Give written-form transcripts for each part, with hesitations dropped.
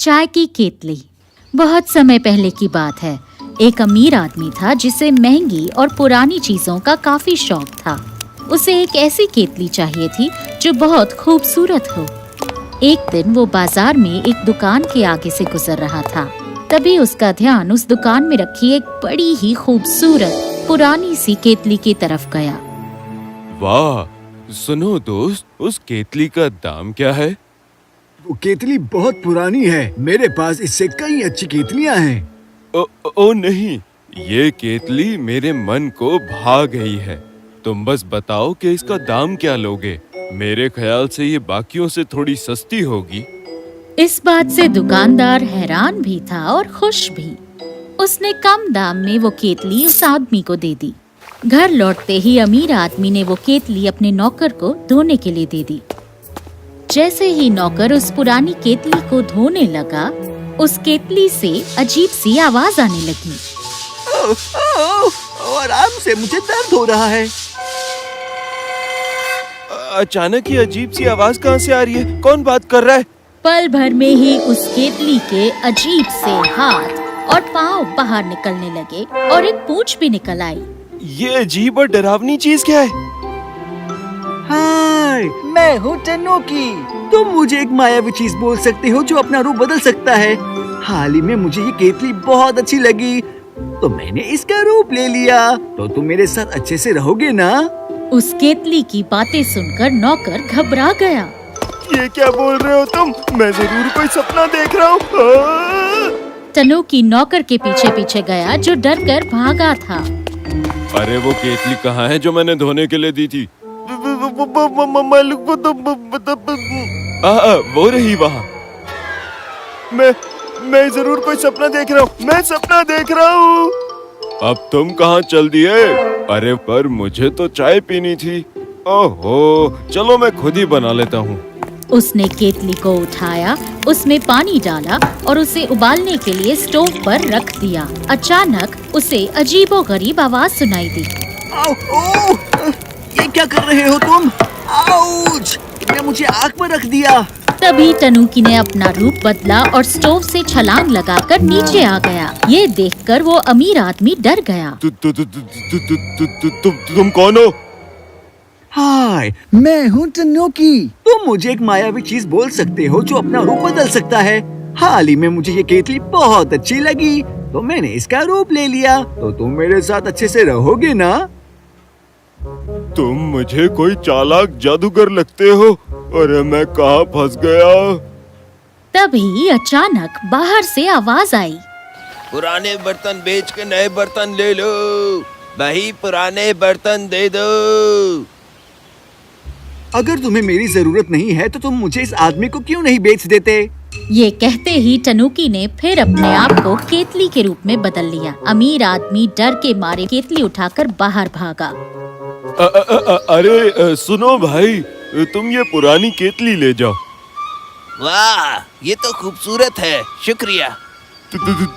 चाय की केतली। बहुत समय पहले की बात है। एक अमीर आदमी था जिसे महंगी और पुरानी चीजों का काफी शौक था। उसे एक ऐसी केतली चाहिए थी जो बहुत खूबसूरत हो। एक दिन वो बाजार में एक दुकान के आगे से गुजर रहा था। तभी उसका ध्यान उस दुकान में रखी एक बड़ी ही खूबसूरत पुरानी सी केतली की तरफ गया। वाह, सुनो दोस्त, उस केतली का दाम क्या है? वो केतली बहुत पुरानी है। मेरे पास इससे कई अच्छी केतलियां हैं। ओ नहीं, ये केतली मेरे मन को भा गई है। तुम बस बताओ कि इसका दाम क्या लोगे? मेरे ख्याल से ये बाकियों से थोड़ी सस्ती होगी। इस बात से दुकानदार हैरान भी था और खुश भी। उसने कम दाम में वो केतली उस आदमी को दे दी। घर लौटते ही अमीर आदमी ने वो केतली अपने नौकर को धोने के लिए दे दी। जैसे ही नौकर उस पुरानी केतली को धोने लगा, उस केतली से अजीब सी आवाज आने लगी। आराम से, मुझे दर्द हो रहा है। अचानक ये अजीब सी आवाज कहाँ से आ रही है? कौन बात कर रहा है? पल भर में ही उस केतली के अजीब से हाथ और पाँव बाहर निकलने लगे और एक पूंछ भी निकल आई। ये अजीब और डरावनी चीज क्या है? हाय, मैं हूँ टनोकी। तुम मुझे एक मायावी चीज बोल सकते हो जो अपना रूप बदल सकता है। हाल ही में मुझे ये केतली बहुत अच्छी लगी, तो मैंने इसका रूप ले लिया। तो तुम मेरे साथ अच्छे से रहोगे ना? उस केतली की बातें सुनकर नौकर घबरा गया। ये क्या बोल रहे हो तुम? मैं जरूर कोई सपना देख रहा हूँ। टनोकी नौकर के पीछे पीछे गया जो डर कर भागा था। अरे वो केतली कहाँ है जो मैंने धोने के लिए दी थी? वो रही वहाँ। मैं जरूर कोई सपना देख रहा हूँ। मैं सपना देख रहा हूँ। अब तुम कहाँ चल दिए? अरे पर मुझे तो चाय पीनी थी। ओहो, चलो मैं खुद ही बना लेता हूँ। उसने केतली को उठाया, उसमें पानी डाला और उसे उबालने के लिए स्टोव पर रख दिया। अचानक उसे अजीबोगरीब आवाज सुनाई दी। ये क्या कर रहे हो तुम? आउच! तुमने मुझे आग पर रख दिया। तभी टनूकी ने अपना रूप बदला और स्टोव से छलांग लगाकर नीचे आ गया। ये देखकर वो अमीर आदमी डर गया। तुम कौन हो? हाय, मैं हूँ टनोकी। तुम मुझे एक मायावी चीज बोल सकते हो जो अपना रूप बदल सकता है। हाल ही में मुझे ये केतली बहुत अच्छी लगी, तो मैंने इसका रूप ले लिया। तो तुम मेरे साथ अच्छे से रहोगे ना? तुम मुझे कोई चालाक जादूगर लगते हो। अरे मैं कहाँ फंस गया? तभी अचानक बाहर से आवाज आई। पुराने बर्तन बेच के नए बर्तन ले लो। भाई, पुराने बर्तन दे दो। अगर तुम्हें मेरी जरूरत नहीं है तो तुम मुझे इस आदमी को क्यों नहीं बेच देते? ये कहते ही टनूकी ने फिर अपने आप को केतली के रूप में बदल लिया। अमीर आदमी डर के मारे केतली उठाकर बाहर भागा। अरे सुनो भाई, तुम ये पुरानी केतली ले जाओ। वाह, ये तो खूबसूरत है, शुक्रिया।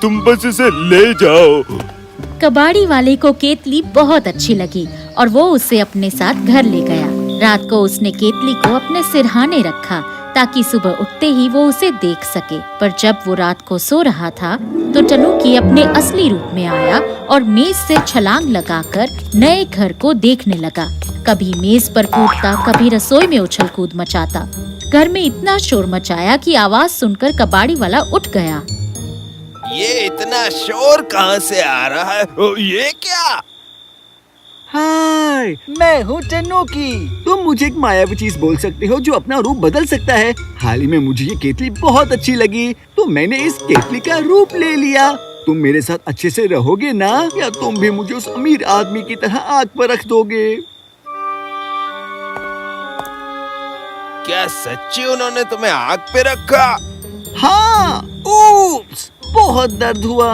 तुम बस इसे ले जाओ। कबाड़ी वाले को केतली बहुत अच्छी लगी और वो उसे अपने साथ घर ले गया। रात को उसने केतली को अपने सिरहाने रखा ताकि सुबह उठते ही वो उसे देख सके। पर जब वो रात को सो रहा था तो टनूकी अपने असली रूप में आया और मेज से छलांग लगाकर नए घर को देखने लगा। कभी मेज पर कूदता, कभी रसोई में उछल कूद मचाता। घर में इतना शोर मचाया कि आवाज सुनकर कबाड़ी वाला उठ गया। ये इतना शोर कहाँ से आ रहा है? ये क्या? हाय, मैं हूँ टनोकी। तुम मुझे एक मायावी चीज बोल सकते हो जो अपना रूप बदल सकता है। हाल ही में मुझे ये केतली बहुत अच्छी लगी, तो मैंने इस केतली का रूप ले लिया। तुम मेरे साथ अच्छे से रहोगे ना, या तुम भी मुझे उस अमीर आदमी की तरह आग पर रख दोगे? क्या सच्ची उन्होंने तुम्हें आग पे रखा? हाँ, ऊप्स, बहुत दर्द हुआ।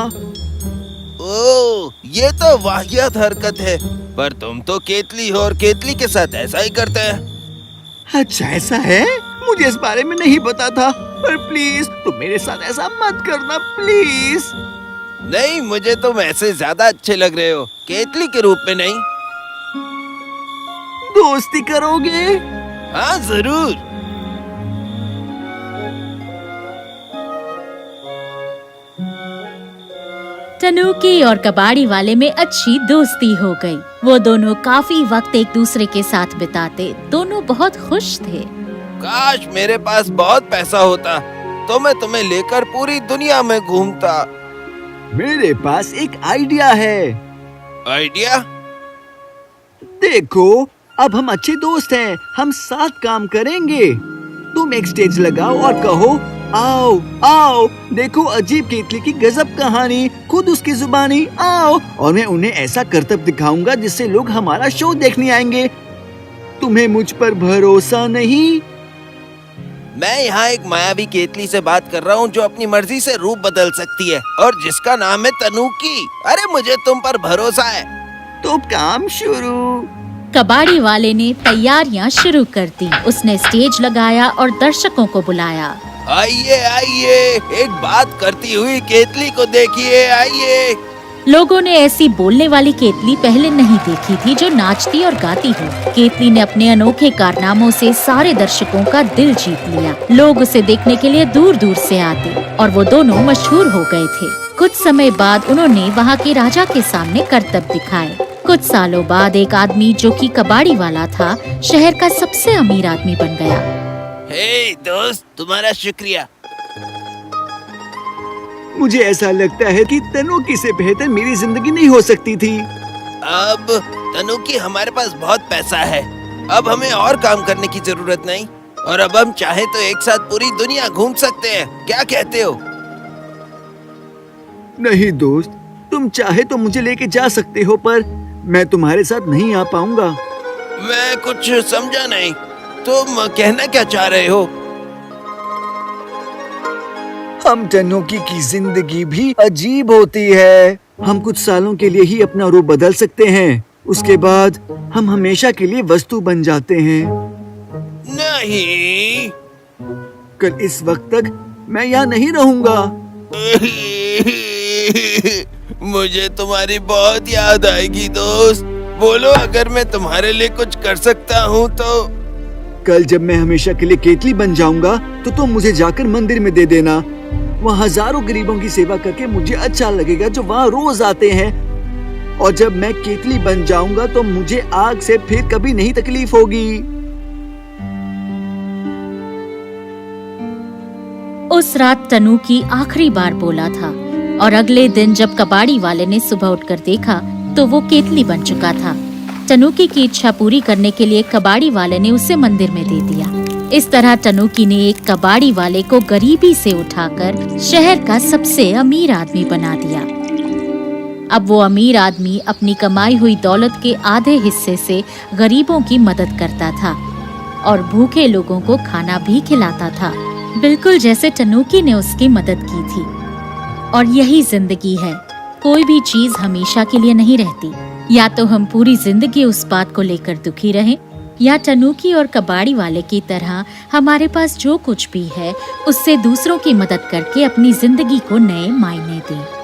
ओह, ये तो वाहियात हरकत है। पर तुम तो केतली हो और केतली के साथ ऐसा ही करते हैं। अच्छा, ऐसा है? मुझे इस बारे में नहीं पता था। पर प्लीज तुम मेरे साथ ऐसा मत करना, प्लीज। नहीं, मुझे तुम ऐसे ज्यादा अच्छे लग रहे हो, केतली के रूप में नहीं। दोस्ती करोगे? हाँ, जरूर। तनुकी और कबाड़ी वाले में अच्छी दोस्ती हो गई। वो दोनों काफी वक्त एक दूसरे के साथ बिताते। दोनों बहुत खुश थे। काश मेरे पास बहुत पैसा होता तो मैं तुम्हें लेकर पूरी दुनिया में घूमता। मेरे पास एक आइडिया है। आइडिया? देखो, अब हम अच्छे दोस्त हैं। हम साथ काम करेंगे। तुम एक स्टेज लगाओ और कहो, आओ आओ देखो अजीब केतली की गजब कहानी, खुद उसकी जुबानी, आओ। और मैं उन्हें ऐसा करतब दिखाऊंगा जिससे लोग हमारा शो देखने आएंगे। तुम्हें मुझ पर भरोसा नहीं? मैं यहाँ एक मायावी केतली से बात कर रहा हूँ जो अपनी मर्जी से रूप बदल सकती है और जिसका नाम है तनुकी। अरे मुझे तुम पर भरोसा है। तो काम शुरू। कबाड़ी वाले ने तैयारियां शुरू कर दी। उसने स्टेज लगाया और दर्शकों को बुलाया। आइए आइए, एक बात करती हुई केतली को देखिए, आइए। लोगों ने ऐसी बोलने वाली केतली पहले नहीं देखी थी जो नाचती और गाती हो। केतली ने अपने अनोखे कारनामों से सारे दर्शकों का दिल जीत लिया। लोग उसे देखने के लिए दूर दूर से आते और वो दोनों मशहूर हो गए थे। कुछ समय बाद उन्होंने वहाँ के राजा के सामने करतब दिखाए। कुछ सालों बाद एक आदमी जो कि कबाड़ी वाला था, शहर का सबसे अमीर आदमी बन गया। हे दोस्त, तुम्हारा शुक्रिया। मुझे ऐसा लगता है कि तनुकी से बेहतर मेरी जिंदगी नहीं हो सकती थी। अब तनुकी, हमारे पास बहुत पैसा है। अब हमें और काम करने की जरूरत नहीं और अब हम चाहे तो एक साथ पूरी दुनिया घूम सकते हैं। क्या कहते हो? नहीं दोस्त, तुम चाहे तो मुझे लेके जा सकते हो, पर मैं तुम्हारे साथ नहीं आ पाऊंगा। मैं कुछ समझा नहीं। तुम कहना क्या चाह रहे हो? हम तनुकी की जिंदगी भी अजीब होती है। हम कुछ सालों के लिए ही अपना रूप बदल सकते हैं। उसके बाद हम हमेशा के लिए वस्तु बन जाते हैं। नहीं। कल इस वक्त तक मैं यहाँ नहीं रहूंगा। मुझे तुम्हारी बहुत याद आएगी दोस्त। बोलो, अगर मैं तुम्हारे लिए कुछ कर सकता हूँ तो। कल जब मैं हमेशा के लिए केतली बन जाऊंगा तो तुम मुझे जाकर मंदिर में दे देना। वहाँ हजारों गरीबों की सेवा करके मुझे अच्छा लगेगा जो वहाँ रोज आते हैं। और जब मैं केतली बन जाऊंगा तो मुझे आग से फिर कभी नहीं तकलीफ होगी। उस रात तनुकी आखिरी बार बोला था और अगले दिन जब कबाड़ी वाले ने सुबह उठकर देखा तो वो केतली बन चुका था। तनुकी की इच्छा पूरी करने के लिए कबाड़ी वाले ने उसे मंदिर में दे दिया। इस तरह तनुकी ने एक कबाड़ी वाले को गरीबी से उठाकर शहर का सबसे अमीर आदमी बना दिया। अब वो अमीर आदमी अपनी कमाई हुई दौलत के आधे हिस्से से गरीबों की मदद करता था और भूखे लोगों को खाना भी खिलाता था, बिल्कुल जैसे तनुकी ने उसकी मदद की थी। और यही जिंदगी है, कोई भी चीज हमेशा के लिए नहीं रहती। या तो हम पूरी जिंदगी उस बात को लेकर दुखी रहें, या तनुकी और कबाड़ी वाले की तरह हमारे पास जो कुछ भी है उससे दूसरों की मदद करके अपनी जिंदगी को नए मायने दें।